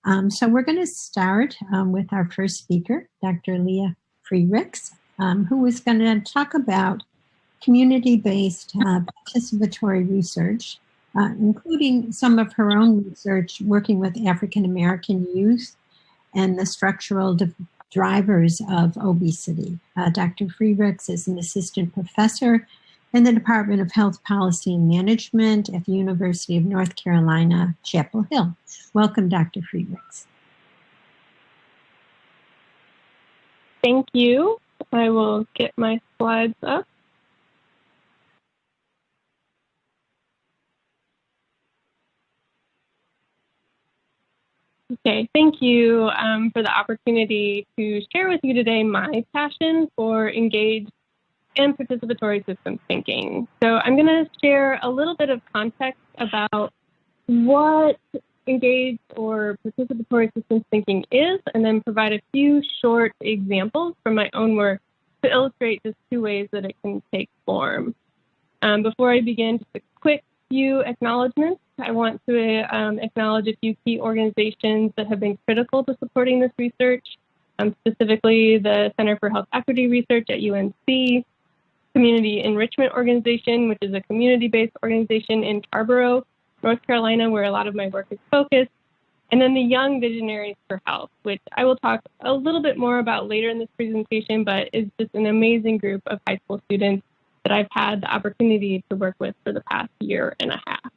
So we're going to start with our first speaker, Dr. Leah Frerichs, who is going to talk about community-based participatory research, including some of her own research working with African-American youth and the structural drivers of obesity. Dr. Frerichs is an assistant professor in the Department of Health Policy and Management at the University of North Carolina, Chapel Hill. Welcome, Dr. Frerichs. Thank you. I will get my slides up. Okay, thank you for the opportunity to share with you today my passion for engaged and participatory systems thinking. So I'm going to share a little bit of context about what engaged or participatory systems thinking is, and then provide a few short examples from my own work to illustrate just two ways that it can take form. Before I begin, just a quick few acknowledgements. I want to acknowledge a few key organizations that have been critical to supporting this research, specifically the Center for Health Equity Research at UNC, Community Enrichment Organization, which is a community-based organization in Tarboro, North Carolina, where a lot of my work is focused, and then the Young Visionaries for Health, which I will talk a little bit more about later in this presentation, but is just an amazing group of high school students that I've had the opportunity to work with for the past year and a half.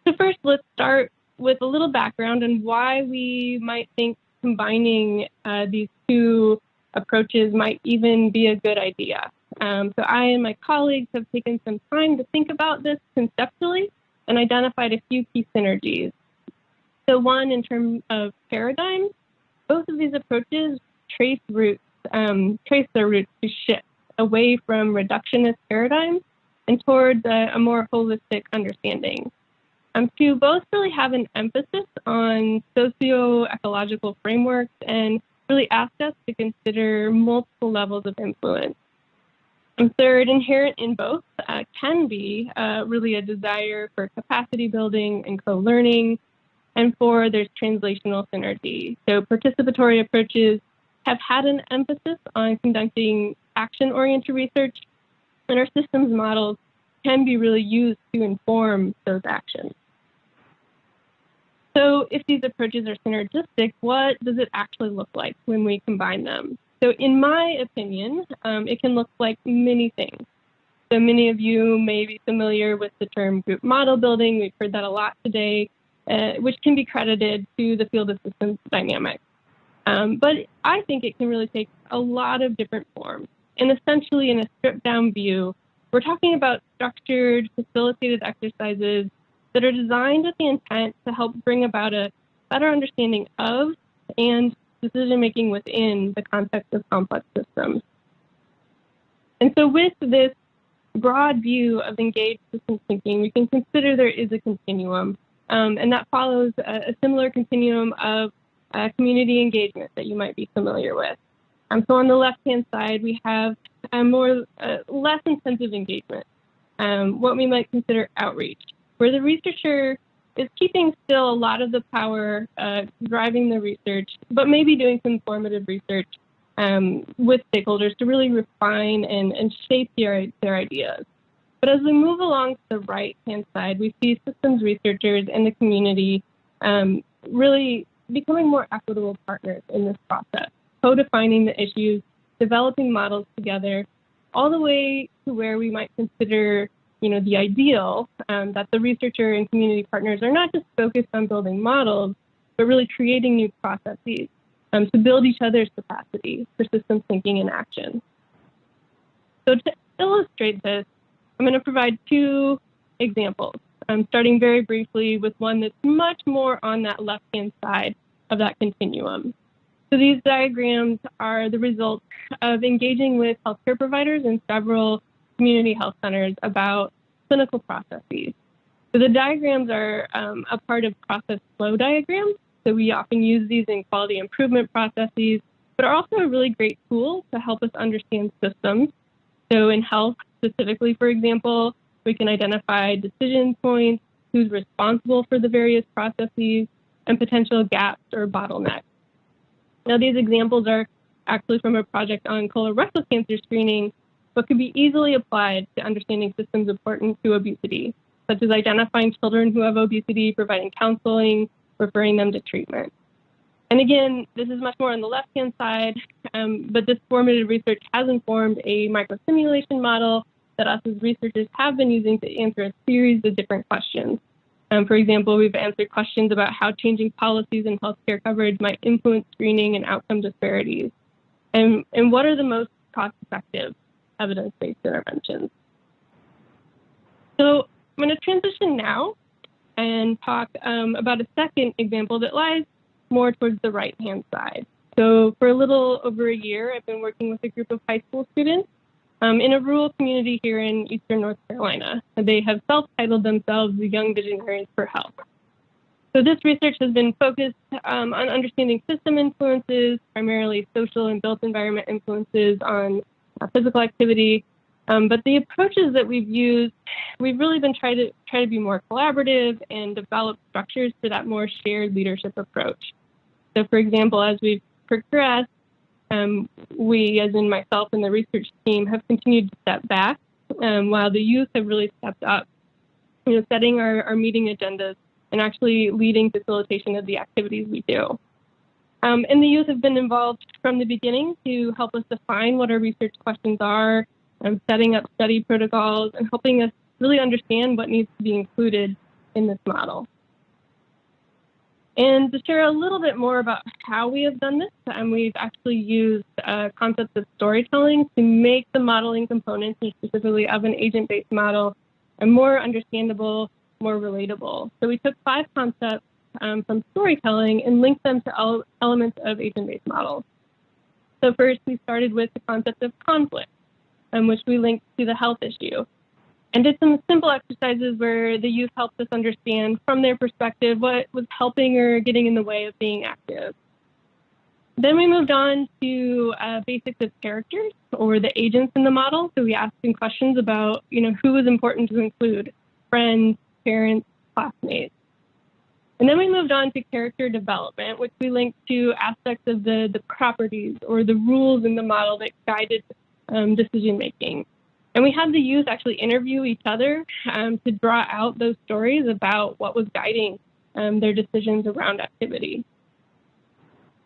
So first, let's start with a little background on why we might think combining these two approaches might even be a good idea. So I and my colleagues have taken some time to think about this conceptually and identified a few key synergies. So one, in terms of paradigms, both of these approaches trace their roots to shift away from reductionist paradigms and towards a more holistic understanding. Two, both really have an emphasis on socio-ecological frameworks and really ask us to consider multiple levels of influence. And third, inherent in both can be really a desire for capacity building and co-learning. And four, there's translational synergy. So participatory approaches have had an emphasis on conducting action-oriented research, and our systems models can be really used to inform those actions. So if these approaches are synergistic, what does it actually look like when we combine them? So in my opinion, it can look like many things. So many of you may be familiar with the term group model building. We've heard that a lot today, which can be credited to the field of systems dynamics. But I think it can really take a lot of different forms. And essentially, in a stripped down view, we're talking about structured, facilitated exercises that are designed with the intent to help bring about a better understanding of and decision-making within the context of complex systems. And so with this broad view of engaged systems thinking, we can consider there is a continuum, and that follows a similar continuum of community engagement that you might be familiar with. So on the left-hand side, we have less intensive engagement, what we might consider outreach, where the researcher is keeping still a lot of the power driving the research, but maybe doing some formative research with stakeholders to really refine and shape their ideas. But as we move along to the right-hand side, we see systems researchers and the community really becoming more equitable partners in this process, co-defining the issues, developing models together, all the way to where we might consider the ideal, that the researcher and community partners are not just focused on building models, but really creating new processes to build each other's capacity for systems thinking and action. So to illustrate this, I'm going to provide two examples. I'm starting very briefly with one that's much more on that left-hand side of that continuum. So these diagrams are the result of engaging with healthcare providers in several community health centers about clinical processes. So the diagrams are a part of process flow diagrams. So we often use these in quality improvement processes, but are also a really great tool to help us understand systems. So in health specifically, for example, we can identify decision points, who's responsible for the various processes, and potential gaps or bottlenecks. Now, these examples are actually from a project on colorectal cancer screening, but could be easily applied to understanding systems important to obesity, such as identifying children who have obesity, providing counseling, referring them to treatment. And again, this is much more on the left-hand side, but this formative research has informed a microsimulation model that us as researchers have been using to answer a series of different questions. For example, we've answered questions about how changing policies in healthcare coverage might influence screening and outcome disparities, and what are the most cost-effective evidence-based interventions. So I'm going to transition now and talk about a second example that lies more towards the right-hand side. So for a little over a year, I've been working with a group of high school students in a rural community here in eastern North Carolina. They have self-titled themselves the Young Visionaries for Health. So this research has been focused on understanding system influences, primarily social and built environment influences on physical activity. But the approaches that we've used, we've really been trying to be more collaborative and develop structures for that more shared leadership approach. So for example, as we've progressed, we, as in myself and the research team, have continued to step back while the youth have really stepped up, setting our meeting agendas and actually leading facilitation of the activities we do. And the youth have been involved from the beginning to help us define what our research questions are, setting up study protocols, and helping us really understand what needs to be included in this model. And to share a little bit more about how we have done this, we've actually used concepts of storytelling to make the modeling components, and specifically of an agent-based model, more understandable, more relatable. So we took 5 concepts from storytelling and linked them to elements of agent-based models. So first, we started with the concept of conflict, which we linked to the health issue, and did some simple exercises where the youth helped us understand from their perspective what was helping or getting in the way of being active. Then we moved on to basics of characters, or the agents in the model. So we asked them questions about, who was important to include: friends, parents, classmates. And then we moved on to character development, which we linked to aspects of the properties or the rules in the model that guided decision making. And we had the youth actually interview each other to draw out those stories about what was guiding their decisions around activity.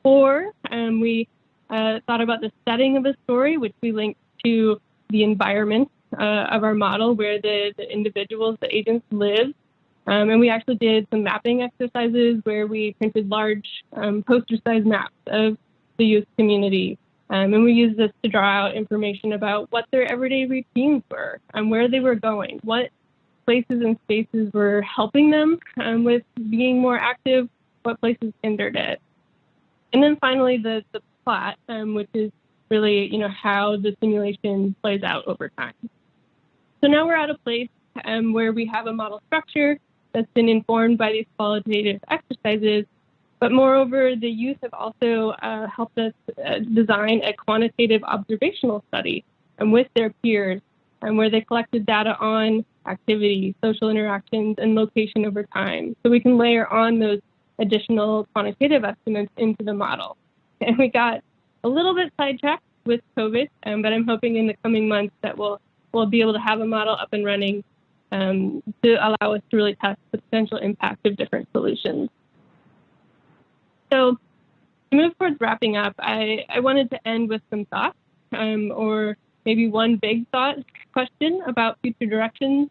Or we thought about the setting of a story, which we linked to the environment of our model where the individuals, the agents live. And we actually did some mapping exercises where we printed large poster-sized maps of the youth community. And we used this to draw out information about what their everyday routines were and where they were going, what places and spaces were helping them with being more active, what places hindered it. And then finally, the plot, which is really, how the simulation plays out over time. So now we're at a place where we have a model structure that's been informed by these qualitative exercises. But moreover, the youth have also helped us design a quantitative observational study with their peers, where they collected data on activity, social interactions, and location over time. So we can layer on those additional quantitative estimates into the model. And we got a little bit sidetracked with COVID, but I'm hoping in the coming months that we'll be able to have a model up and running to allow us to really test the potential impact of different solutions. So to move towards wrapping up, I wanted to end with some thoughts, or maybe one big thought question about future directions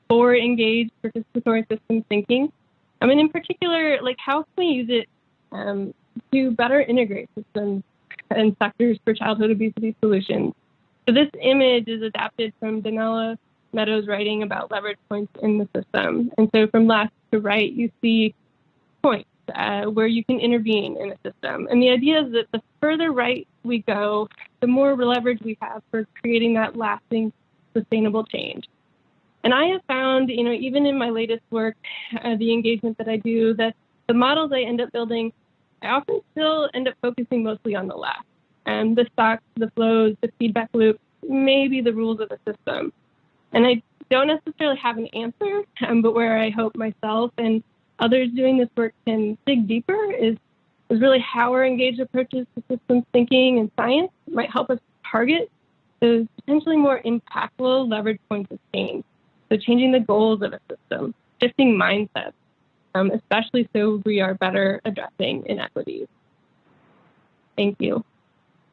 for engaged participatory systems thinking. And in particular, how can we use it to better integrate systems and sectors for childhood obesity solutions? So this image is adapted from Daniela Meadows' writing about leverage points in the system. And so from left to right, you see points where you can intervene in a system. And the idea is that the further right we go, the more leverage we have for creating that lasting, sustainable change. And I have found, even in my latest work, the engagement that I do, that the models I end up building, I often still end up focusing mostly on the left. And the stocks, the flows, the feedback loop, maybe the rules of the system. And I don't necessarily have an answer, but where I hope myself and others doing this work can dig deeper is really how our engaged approaches to systems thinking and science might help us target those potentially more impactful leverage points of change. So changing the goals of a system, shifting mindsets, especially so we are better addressing inequities. Thank you.